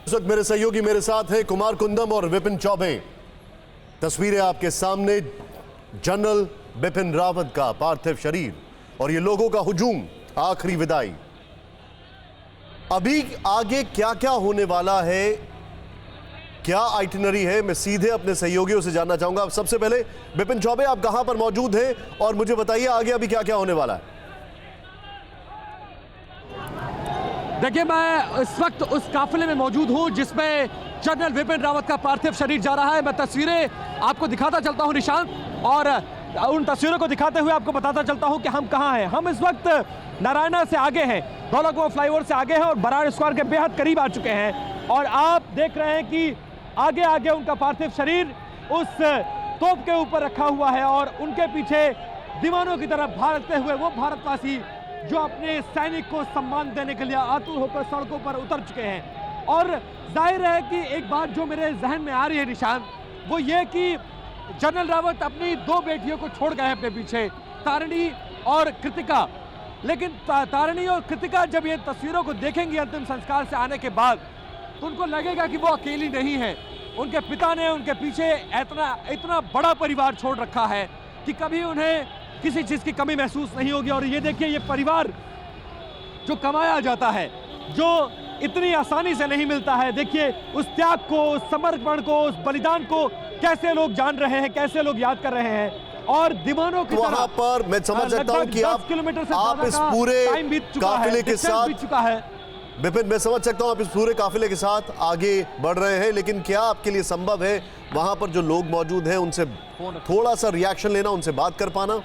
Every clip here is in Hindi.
इस वक्त मेरे सहयोगी मेरे साथ हैं कुमार कुंदम और विपिन चौबे। तस्वीरें आपके सामने, जनरल बिपिन रावत का पार्थिव शरीर और ये लोगों का हुजूम, आखिरी विदाई। अभी आगे क्या क्या होने वाला है, क्या आइटिनरी है, मैं सीधे अपने सहयोगियों से जानना चाहूंगा। सबसे पहले बिपिन चौबे, आप कहां पर मौजूद हैं और मुझे बताइए आगे अभी क्या क्या होने वाला है। देखिए, मैं इस वक्त उस काफिले में मौजूद हूं जिसमें जनरल बिपिन रावत का पार्थिव शरीर जा रहा है। मैं तस्वीरें आपको दिखाता चलता हूं निशांत, और उन तस्वीरों को दिखाते हुए आपको बताता चलता हूं कि हम कहां हैं। हम इस वक्त नारायणा से आगे हैं, धौलाकुआं फ्लाईओवर से आगे हैं और बराड़ स्क्वायर के बेहद करीब आ चुके हैं। और आप देख रहे हैं कि आगे आगे उनका पार्थिव शरीर उस तोप के ऊपर रखा हुआ है और उनके पीछे दीवानों की तरफ भागते हुए वो भारतवासी जो अपने सैनिक को सम्मान देने के लिए आतुर होकर सड़कों पर उतर चुके हैं। और जाहिर है कि एक बात जो मेरे जहन में आ रही है निशांत, वो ये कि जनरल रावत अपनी दो बेटियों को छोड़ गए हैं अपने पीछे, तारिणी और कृतिका। लेकिन तारिणी और कृतिका जब ये तस्वीरों को देखेंगी अंतिम संस्कार से आने के बाद, तो उनको लगेगा कि वो अकेली नहीं है। उनके पिता ने उनके पीछे इतना बड़ा परिवार छोड़ रखा है कि कभी उन्हें किसी चीज की कमी महसूस नहीं होगी। और ये देखिए, ये परिवार जो कमाया जाता है, जो इतनी आसानी से नहीं मिलता है, देखिए उस त्याग को, उस समर्पण को, उस बलिदान को कैसे लोग जान रहे हैं, कैसे लोग याद कर रहे हैं। और दीवानों की वहां पर मैं समझ सकता हूं कि आप इस पूरे काफिले के साथ चुका है। बिपिन, मैं समझ सकता हूं आप इस पूरे काफिले के साथ आगे बढ़ रहे हैं, लेकिन क्या आपके लिए संभव है वहां पर जो लोग मौजूद हैं उनसे थोड़ा सा रिएक्शन लेना, उनसे बात कर पाना?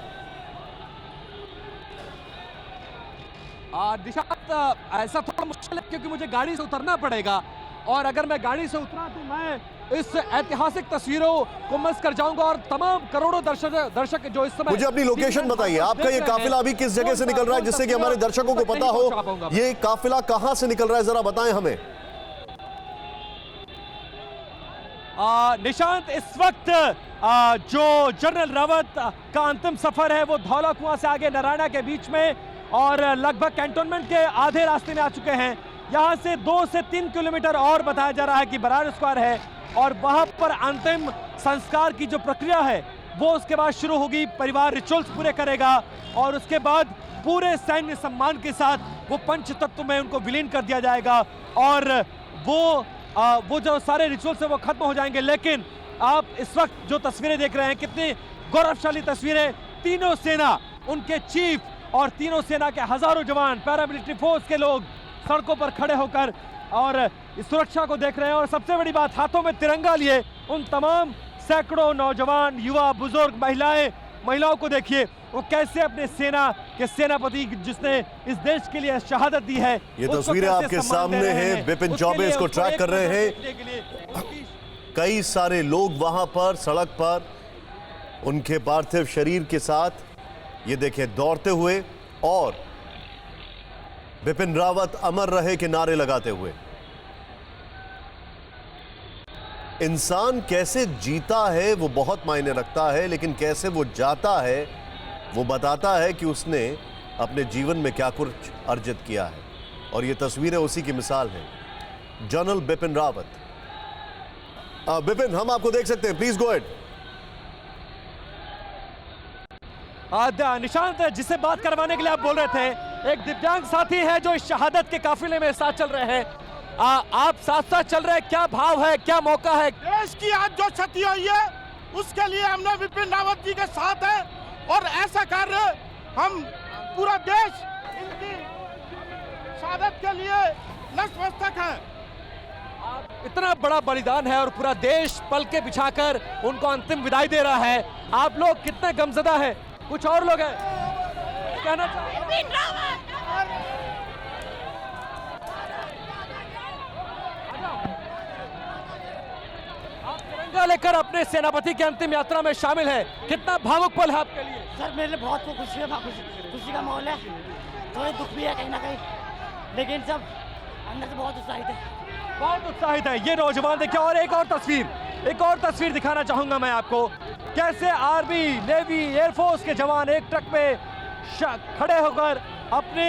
निशांत, ऐसा थोड़ा मुश्किल है क्योंकि मुझे गाड़ी से उतरना पड़ेगा, और अगर मैं गाड़ी से उतरा तो मैं इस ऐतिहासिक तस्वीरों को मिस कर जाऊंगा। और तमाम करोड़ों दर्शक जो इस समय, मुझे अपनी लोकेशन बताइए, आपका ये काफिला अभी किस जगह से निकल रहा है, जिससे कि हमारे दर्शकों को पता हो ये काफिला कहां से निकल रहा है, जरा बताएं हमें। निशांत, इस वक्त जो जनरल रावत का अंतिम सफर है वो धौलाकुआं से आगे नारायणा के बीच में और लगभग कैंटोनमेंट के आधे रास्ते में आ चुके हैं। यहां से 2 से 3 किलोमीटर और बताया जा रहा है कि बराड़ स्क्वायर है, और वहां पर अंतिम संस्कार की जो प्रक्रिया है वो उसके बाद शुरू होगी। परिवार रिचुअल्स पूरे करेगा और उसके बाद पूरे सैन्य सम्मान के साथ वो पंच तत्व में उनको विलीन कर दिया जाएगा और वो जो सारे रिचुअल्स है वो खत्म हो जाएंगे। लेकिन आप इस वक्त जो तस्वीरें देख रहे हैं, कितनी गौरवशाली तस्वीरें, तीनों सेना, उनके चीफ और तीनों सेना के हजारों जवान, पैरामिलिट्री फोर्स के लोग सड़कों पर खड़े होकर और इस सुरक्षा को देख रहे हैं। और सबसे बड़ी बात, हाथों में तिरंगा लिए उन तमाम सैकड़ों नौजवान, युवा, बुजुर्ग, महिलाओं को देखिए, वो कैसे अपने सेना के सेनापति जिसने इस देश के लिए शहादत दी है, ये तस्वीरें आपके सामने हैं। बिपिन चौबे इसको ट्रैक कर रहे हैं। कई सारे लोग वहां पर सड़क पर उनके पार्थिव शरीर के साथ, ये देखिए, दौड़ते हुए और बिपिन रावत अमर रहे के नारे लगाते हुए। इंसान कैसे जीता है वो बहुत मायने रखता है, लेकिन कैसे वो जाता है वो बताता है कि उसने अपने जीवन में क्या कुछ अर्जित किया है। और ये तस्वीरें उसी की मिसाल हैं, जनरल बिपिन रावत। बिपिन, हम आपको देख सकते हैं, प्लीज गो अहेड। निशांत, जिससे बात करवाने के लिए आप बोल रहे थे, एक दिव्यांग साथी है जो इस शहादत के काफिले में साथ चल रहे हैं। आप साथ साथ चल रहे हैं, क्या भाव है, क्या मौका है? देश की आज जो क्षति हुई है उसके लिए हमने बिपिन रावत जी के साथ है, और ऐसा कार्य हम पूरा देश इनकी शहादत के लिए नतमस्तक है। इतना बड़ा बलिदान है और पूरा देश पल के बिछाकर उनको अंतिम विदाई दे रहा है। आप लोग कितने गमजदा है? कुछ और लोग हैं कहना आप तिरंगा लेकर अपने सेनापति की अंतिम यात्रा में शामिल है, कितना भावुक पल है आपके लिए? सर, मेरे लिए बहुत खुशी का माहौल है, थोड़े दुख भी है कहीं ना कहीं, लेकिन सब अंदर से बहुत उत्साहित है, बहुत उत्साहित है ये नौजवान। देखिए, और एक और तस्वीर दिखाना चाहूंगा मैं आपको, कैसे आर्मी, नेवी, एयरफोर्स के जवान एक ट्रक पे खड़े होकर अपने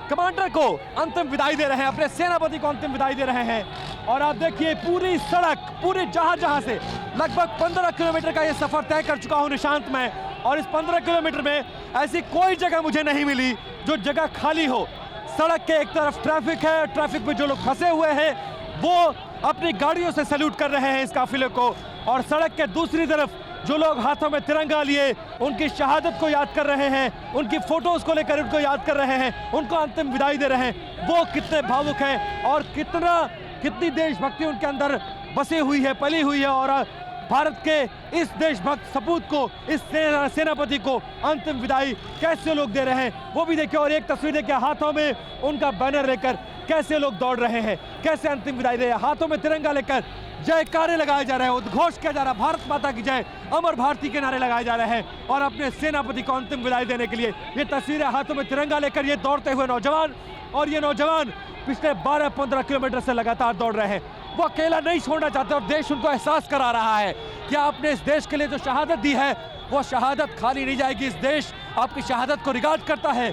कमांडर को अंतिम विदाई दे रहे हैं, अपने सेनापति को अंतिम विदाई दे रहे हैं। और आप देखिए पूरी सड़क, पूरे जहां से लगभग 15 किलोमीटर का ये सफर तय कर चुका हूं निशांत मैं। और इस 15 किलोमीटर में ऐसी कोई जगह मुझे नहीं मिली जो जगह खाली हो। सड़क के एक तरफ ट्रैफिक है, ट्रैफिक में जो लोग फंसे हुए हैं वो अपनी गाड़ियों से सैल्यूट कर रहे हैं इस काफिले को, और सड़क के दूसरी तरफ जो लोग हाथों में तिरंगा लिए उनकी शहादत को याद कर रहे हैं, उनकी फोटोज को लेकर उनको याद कर रहे हैं, उनको अंतिम विदाई दे रहे हैं। वो कितने भावुक हैं और कितनी देशभक्ति उनके अंदर बसी हुई है, पली हुई है। और भारत के इस देशभक्त सपूत को, इस सेनापति को अंतिम विदाई कैसे लोग दे रहे हैं वो भी देखिए। और एक तस्वीर देखिए, हाथों में उनका बैनर लेकर कैसे लोग दौड़ रहे हैं, कैसे अंतिम विदाई दे रहे हैं, हाथों में तिरंगा लेकर जयकारे लगाए जा रहे हैं, उद्घोष किया जा रहा है, भारत माता की जय, अमर भारती के नारे लगाए जा रहे हैं। और अपने सेनापति को अंतिम विदाई देने के लिए ये तस्वीरें, हाथों में तिरंगा लेकर ये दौड़ते हुए नौजवान, और ये नौजवान पिछले 12-15 किलोमीटर से लगातार दौड़ रहे हैं। वो अकेला नहीं छोड़ना चाहते और देश उनको एहसास करा रहा है कि आपने इस देश के लिए जो शहादत दी है वो शहादत खाली नहीं जाएगी। इस देश आपकी शहादत को रिगार्ड करता है,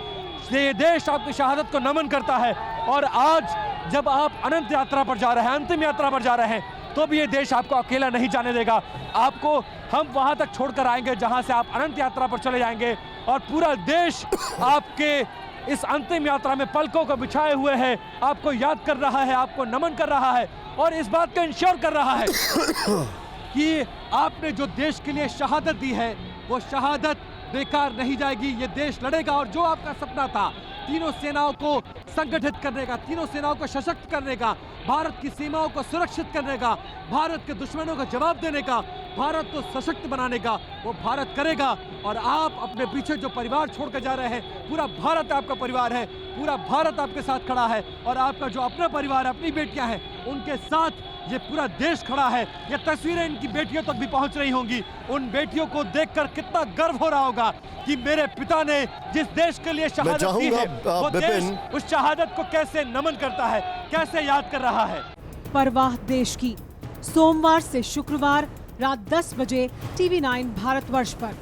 ये देश आपकी शहादत को नमन करता है। और आज जब आप अनंत यात्रा पर जा रहे हैं, अंतिम यात्रा पर जा रहे हैं, तो भी ये देश आपको अकेला नहीं जाने देगा। आपको हम वहां तक छोड़कर आएंगे जहां से आप अनंत यात्रा पर चले जाएंगे, और पूरा देश आपके इस अंतिम यात्रा में पलकों को बिछाए हुए है, आपको याद कर रहा है, आपको नमन कर रहा है, और इस बात का इंश्योर कर रहा है कि आपने जो देश के लिए शहादत दी है वो शहादत बेकार नहीं जाएगी। ये देश लड़ेगा, और जो आपका सपना था तीनों सेनाओं को संगठित करने का, तीनों सेनाओं को सशक्त करने का, भारत की सीमाओं को सुरक्षित करने का, भारत के दुश्मनों का जवाब देने का, भारत को सशक्त बनाने का, वो भारत करेगा। और आप अपने पीछे जो परिवार छोड़कर जा रहे हैं, पूरा भारत आपका परिवार है, पूरा भारत आपके साथ खड़ा है, और आपका जो अपना परिवार है, अपनी बेटियां हैं, उनके साथ ये पूरा देश खड़ा है। ये तस्वीरें इनकी बेटियों तक भी पहुंच रही होंगी। उन बेटियों को देखकर कितना गर्व हो रहा होगा कि मेरे पिता ने जिस देश के लिए शहादत दी है वो देश उस शहादत को कैसे नमन करता है, कैसे याद कर रहा है। परवाह देश की, सोमवार से शुक्रवार रात 10 बजे TV9 भारतवर्ष पर।